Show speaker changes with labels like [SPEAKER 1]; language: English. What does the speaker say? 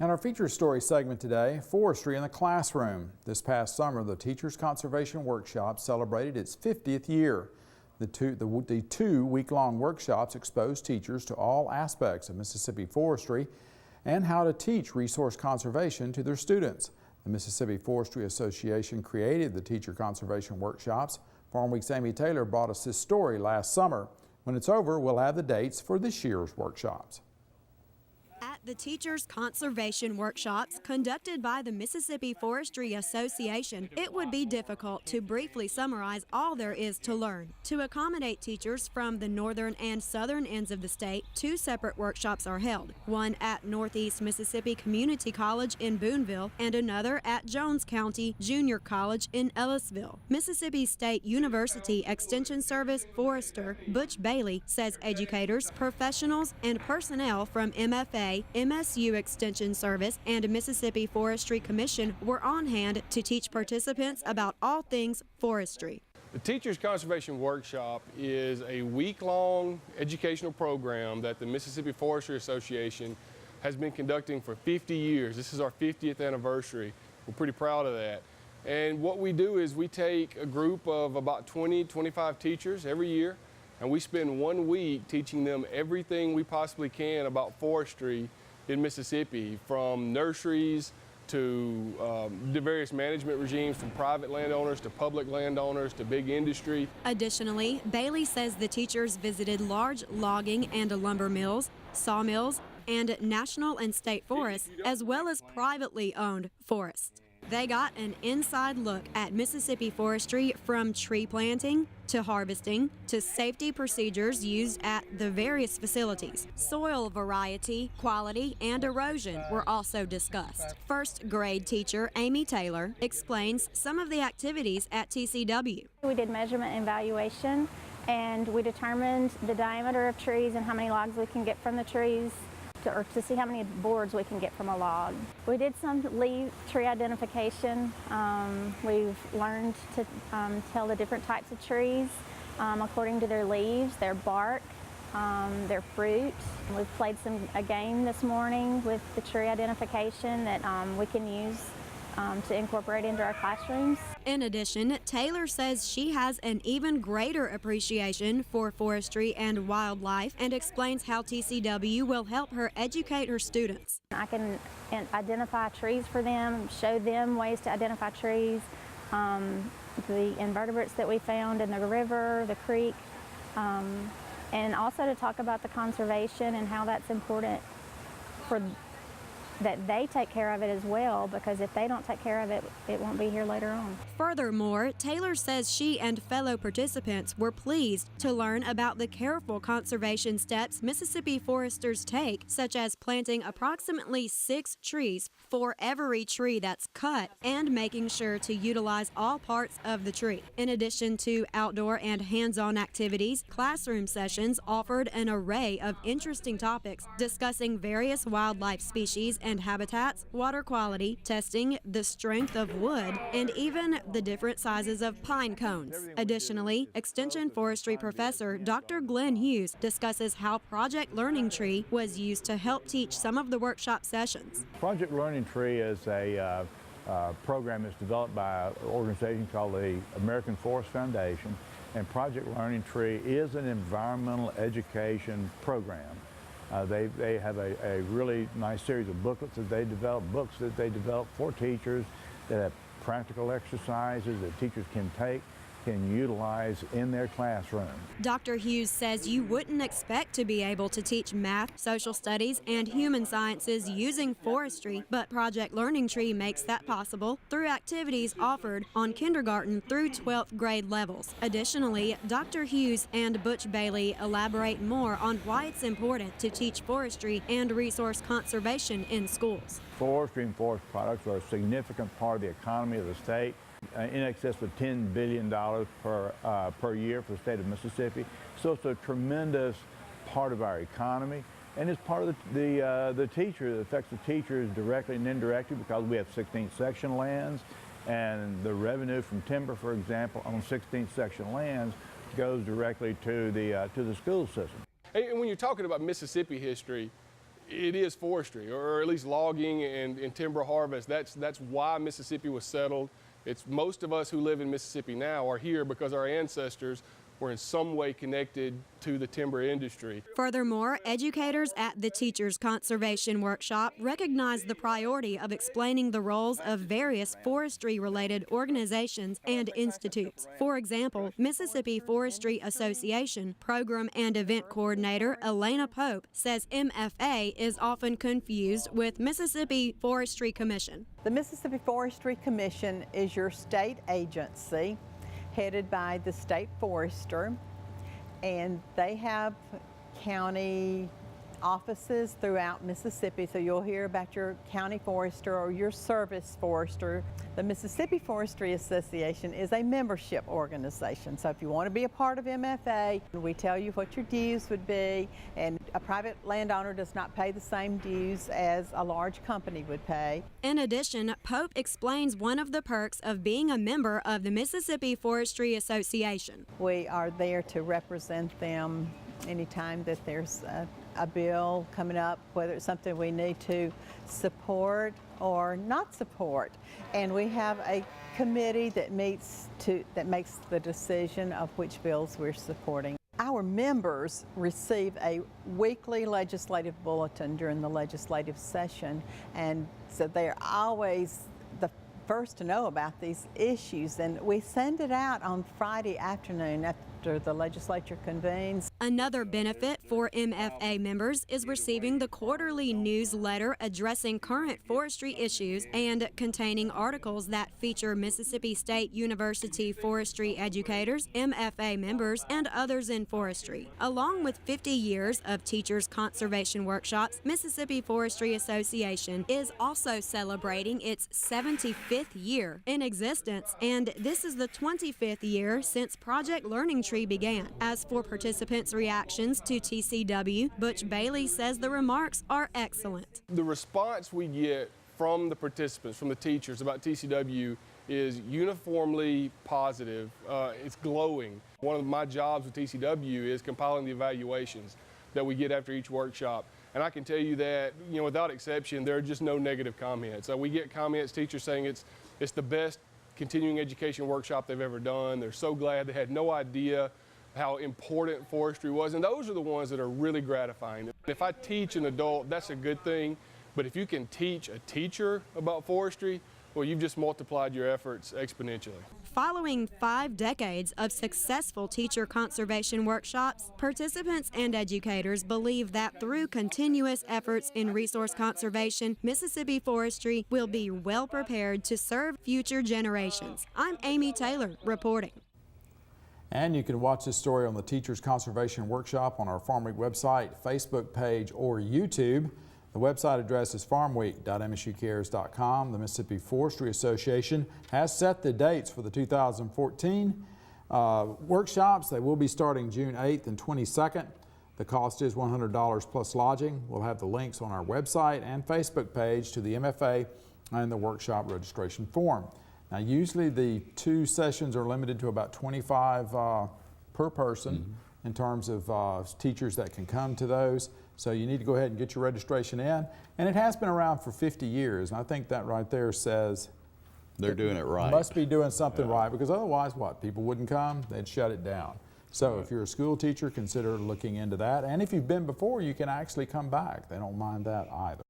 [SPEAKER 1] And our feature story segment today, Forestry in the Classroom. This past summer, the Teachers Conservation Workshop celebrated its 50th year. The two week-long workshops exposed teachers to all aspects of Mississippi forestry and how to teach resource conservation to their students. The Mississippi Forestry Association created the Teacher Conservation Workshops. Farmweek's Amy Taylor brought us this story last summer. When it's over, we'll have the dates for this year's workshops.
[SPEAKER 2] At the Teachers Conservation Workshops conducted by the Mississippi Forestry Association, it would be difficult to briefly summarize all there is to learn. To accommodate teachers from the northern and southern ends of the state, two separate workshops are held, one at Northeast Mississippi Community College in Booneville and another at Jones County Junior College in Ellisville. Mississippi State University Extension Service Forester Butch Bailey says educators, professionals, and personnel from MFA, MSU Extension Service, and Mississippi Forestry Commission were on hand to teach participants about all things forestry.
[SPEAKER 3] The Teachers Conservation Workshop is a week-long educational program that the Mississippi Forestry Association has been conducting for 50 years. This is our 50th anniversary. We're pretty proud of that. And what we do is we take a group of about 20-25 teachers every year, and we spend 1 week teaching them everything we possibly can about forestry in Mississippi, from nurseries to the various management regimes, from private landowners to public landowners to big industry.
[SPEAKER 2] Additionally, Bailey says the teachers visited large logging and lumber mills, sawmills, and national and state forests, as well as privately owned forests. They got an inside look at Mississippi forestry, from tree planting to harvesting to safety procedures used at the various facilities. Soil variety, quality, and erosion were also discussed. First grade teacher Amy Taylor explains some of the activities at TCW.
[SPEAKER 4] We did measurement and evaluation, and we determined the diameter of trees and how many logs we can get from the trees, or to see how many boards we can get from a log. We did some leaf tree identification. We've learned to tell the different types of trees according to their leaves, their bark, their fruit. We've played a game this morning with the tree identification that we can use to incorporate into our classrooms.
[SPEAKER 2] In addition, Taylor says she has an even greater appreciation for forestry and wildlife and explains how TCW will help her educate her students.
[SPEAKER 4] I can identify trees for them, show them ways to identify trees, the invertebrates that we found in the river, the creek, and also to talk about the conservation and how that's important that they take care of it as well, because if they don't take care of it, it won't be here later on.
[SPEAKER 2] Furthermore, Taylor says she and fellow participants were pleased to learn about the careful conservation steps Mississippi foresters take, such as planting approximately 6 trees for every tree that's cut and making sure to utilize all parts of the tree. In addition to outdoor and hands-on activities, classroom sessions offered an array of interesting topics discussing various wildlife species and habitats, water quality, testing the strength of wood, and even the different sizes of pine cones. Additionally, Extension Forestry Professor Dr. Glenn Hughes discusses how Project Learning Tree was used to help teach some of the workshop sessions.
[SPEAKER 5] Project Learning Tree is a program that's developed by an organization called the American Forest Foundation, and Project Learning Tree is an environmental education program. They have a really nice series of booklets that they develop, books that they develop for teachers that have practical exercises that teachers can utilize in their classroom.
[SPEAKER 2] Dr. Hughes says you wouldn't expect to be able to teach math, social studies, and human sciences using forestry, but Project Learning Tree makes that possible through activities offered on kindergarten through 12th grade levels. Additionally, Dr. Hughes and Butch Bailey elaborate more on why it's important to teach forestry and resource conservation in schools.
[SPEAKER 5] Forestry and forest products are a significant part of the economy of the state. In excess of $10 billion per year for the state of Mississippi. So it's a tremendous part of our economy, and it's part of the teacher. It affects the teachers directly and indirectly because we have 16th section lands, and the revenue from timber, for example, on 16th section lands goes directly to the school system.
[SPEAKER 3] And when you're talking about Mississippi history, It is forestry, or at least logging and timber harvest. That's why Mississippi was settled. It's most of us who live in Mississippi now are here because our ancestors were in some way connected to the timber industry.
[SPEAKER 2] Furthermore, educators at the Teachers Conservation Workshop recognized the priority of explaining the roles of various forestry-related organizations and institutes. For example, Mississippi Forestry Association Program and Event Coordinator Elena Pope says MFA is often confused with Mississippi Forestry Commission.
[SPEAKER 6] The Mississippi Forestry Commission is your state agency headed by the state forester, and they have county offices throughout Mississippi, so you'll hear about your county forester or your service forester. The Mississippi Forestry Association is a membership organization, so if you want to be a part of MFA, we tell you what your dues would be, and a private landowner does not pay the same dues as a large company would pay.
[SPEAKER 2] In addition, Pope explains one of the perks of being a member of the Mississippi Forestry Association.
[SPEAKER 6] We are there to represent them anytime that there's a bill coming up, whether it's something we need to support or not support. And we have a committee that makes the decision of which bills we're supporting. Our members receive a weekly legislative bulletin during the legislative session, and so they're always the first to know about these issues, and we send it out on Friday afternoon after the legislature convenes.
[SPEAKER 2] Another benefit for MFA members is receiving the quarterly newsletter addressing current forestry issues and containing articles that feature Mississippi State University forestry educators, MFA members, and others in forestry. Along with 50 years of teachers' conservation workshops, Mississippi Forestry Association is also celebrating its 75th year in existence, and this is the 25th year since Project Learning Tree began. As for participants' reactions to TCW, Butch Bailey says the remarks are excellent.
[SPEAKER 3] The response we get from the participants, from the teachers about TCW is uniformly positive. It's glowing. One of my jobs with TCW is compiling the evaluations that we get after each workshop. And I can tell you that, without exception, there are just no negative comments. We get comments, teachers saying it's the best continuing education workshop they've ever done. They're so glad. They had no idea how important forestry was, and those are the ones that are really gratifying. If I teach an adult, that's a good thing, but if you can teach a teacher about forestry, well, you've just multiplied your efforts exponentially.
[SPEAKER 2] Following 5 decades of successful teacher conservation workshops, participants and educators believe that through continuous efforts in resource conservation, Mississippi Forestry will be well prepared to serve future generations. I'm Amy Taylor reporting.
[SPEAKER 1] And you can watch this story on the Teachers Conservation Workshop on our Farmweek website, Facebook page, or YouTube. The website address is farmweek.msucares.com. The Mississippi Forestry Association has set the dates for the 2014 workshops. They will be starting June 8th and 22nd. The cost is $100 plus lodging. We'll have the links on our website and Facebook page to the MFA and the workshop registration form. Now, usually the 2 sessions are limited to about 25 per person in terms of teachers that can come to those. So you need to go ahead and get your registration in. And it has been around for 50 years. And I think that right there says
[SPEAKER 7] they're doing it right.
[SPEAKER 1] Must be doing something right, because otherwise what? People wouldn't come, they'd shut it down. So if you're a school teacher, consider looking into that. And if you've been before, you can actually come back. They don't mind that either.